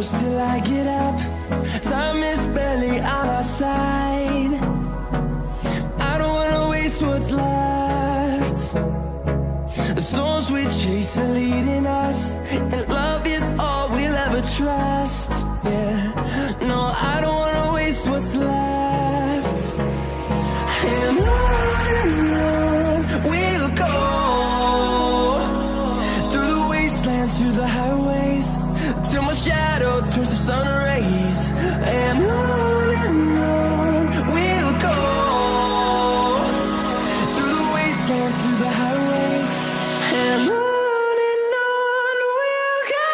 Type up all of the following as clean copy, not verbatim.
close till I get up. Time is barely on our side. I don't wanna waste what's left. The storms we chase are leading us, and love is all we'll ever trust. Yeah, no, I don't wanna waste what's left. And on we'll go, through the wastelands, through the highways, till my shadow turns to sun rays. And on we'll go, through the wastelands, through the highways, and on we'll go.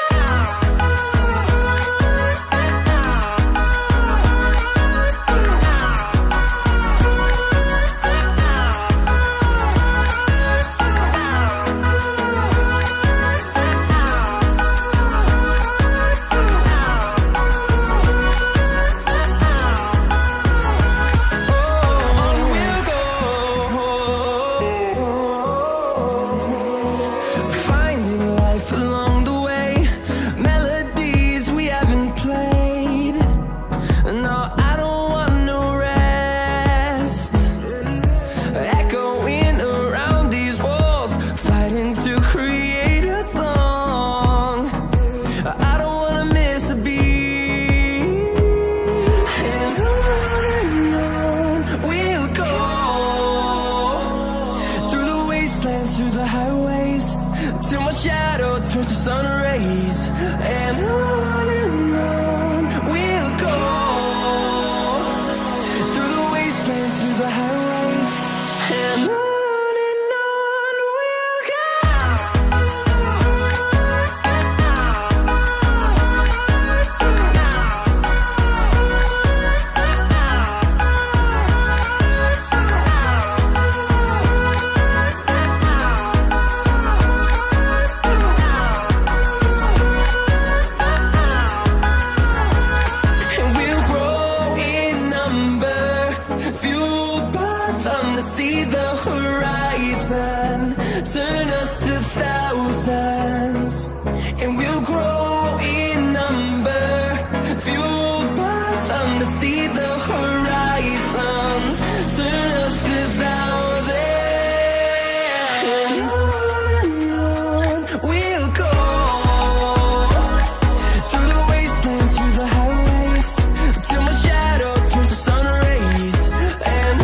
Through the highways, till my shadow turns to sun rays. And on we'll go, through the wastelands, through the highways, and on we'll go. See the horizon, turn us to thousands, and we'll grow in number, fueled by them to see the horizon, turn us to thousands, and on we'll go, through the wastelands, through the highways, till my shadow turns to sun rays. And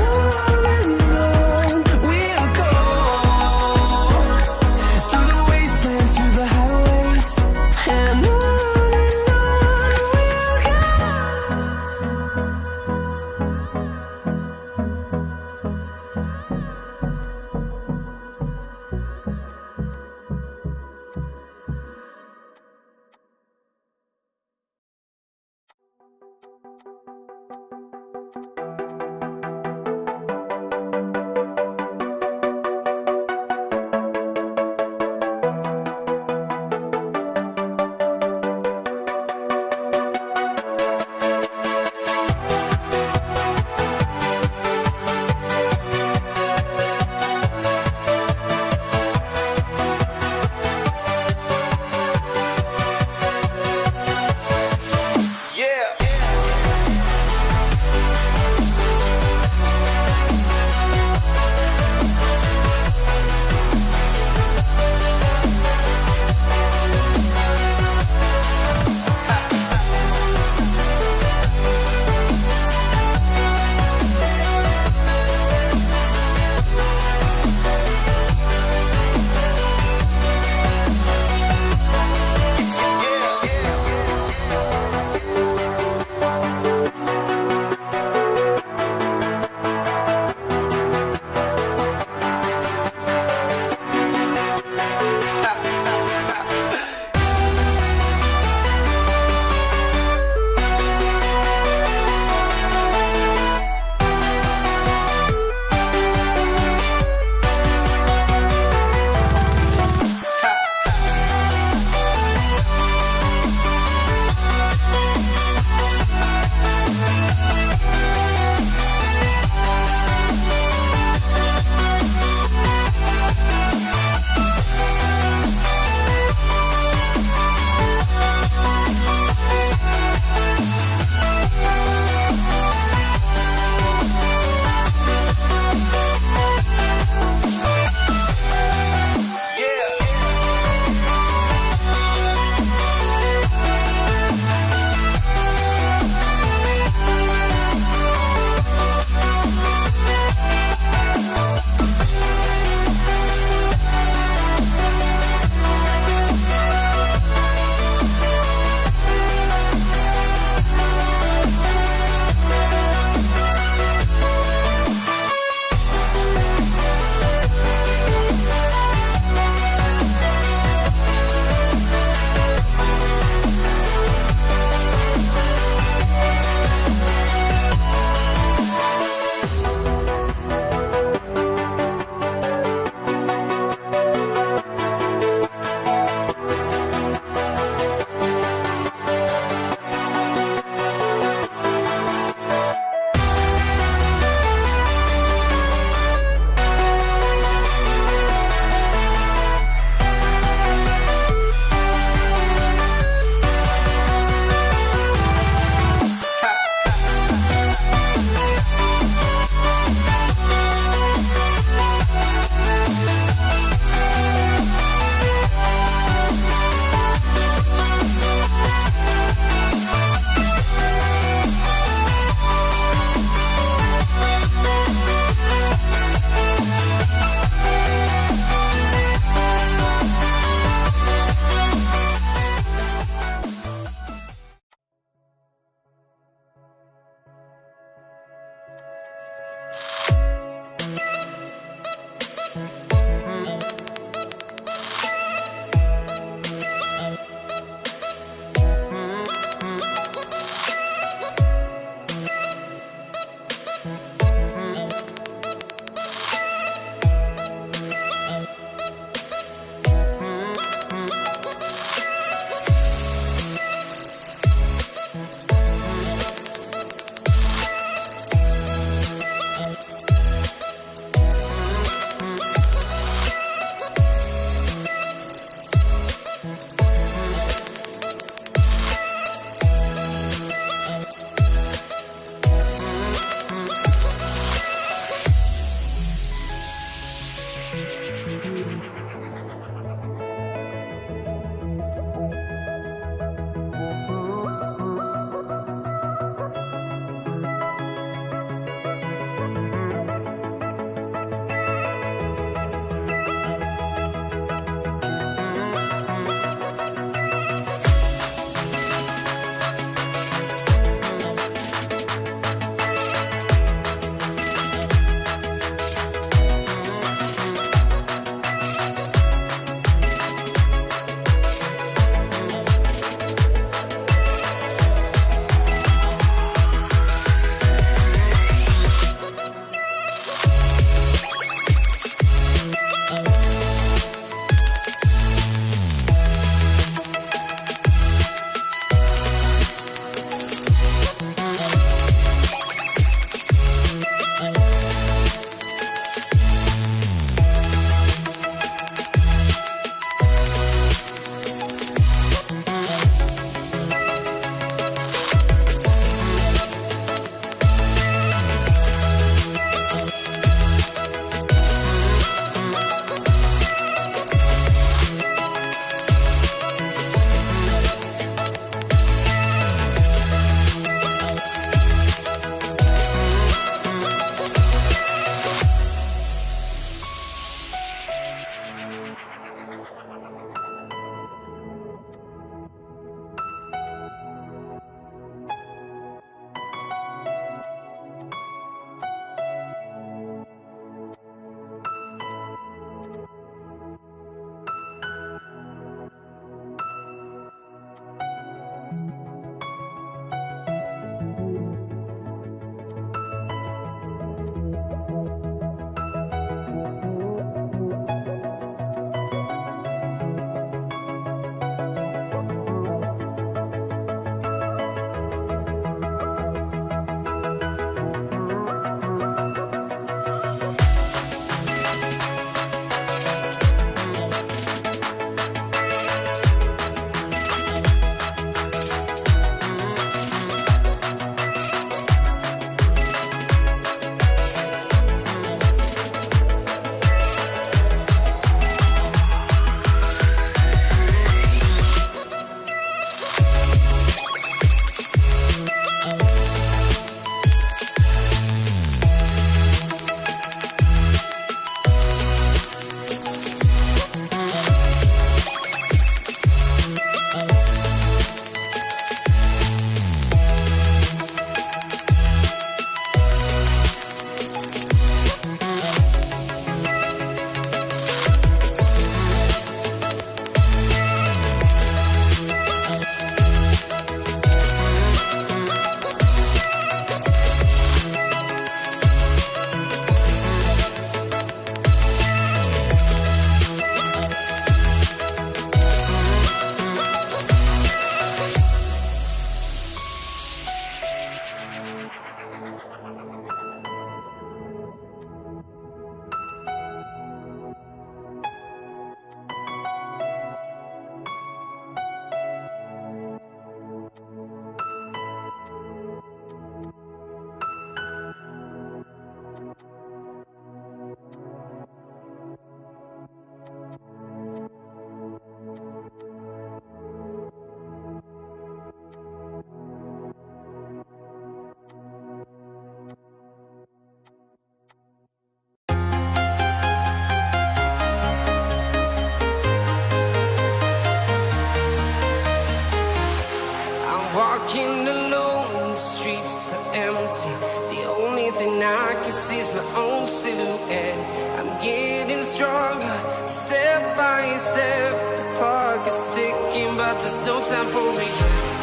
thing I can see is my own silhouette. I'm getting stronger, step by step. The clock is ticking, but there's no time for regrets.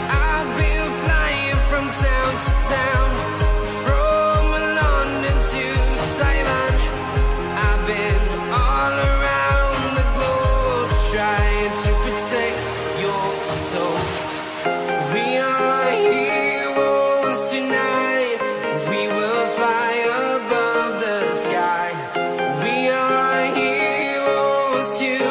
I've been flying from town to town, from London to Taiwan. I've been all around the globe, trying to protect your soul. We are heroes tonight. We will fly above the sky. We are heroes tonight.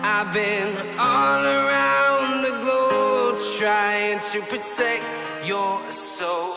I've been all around the globe trying to protect your soul.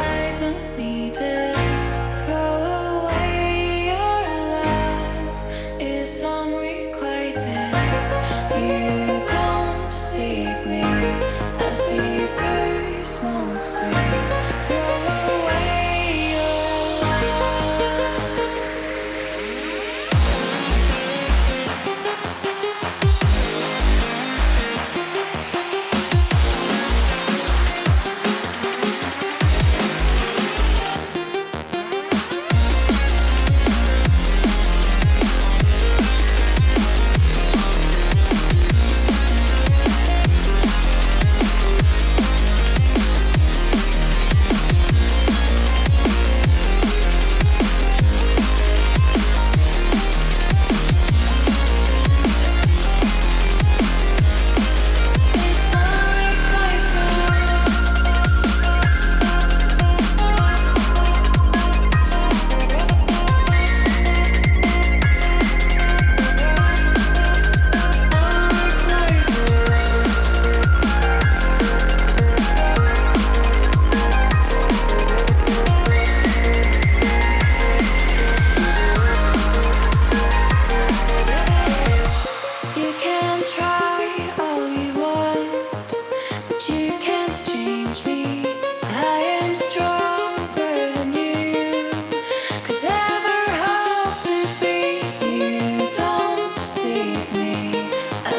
I don't need it. Throw away your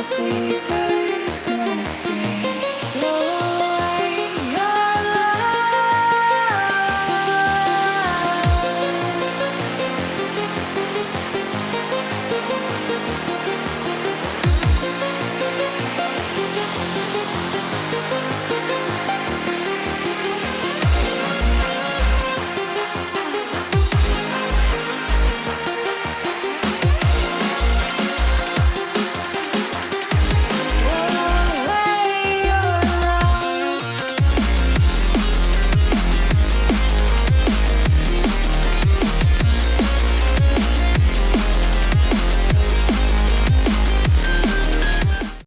see through.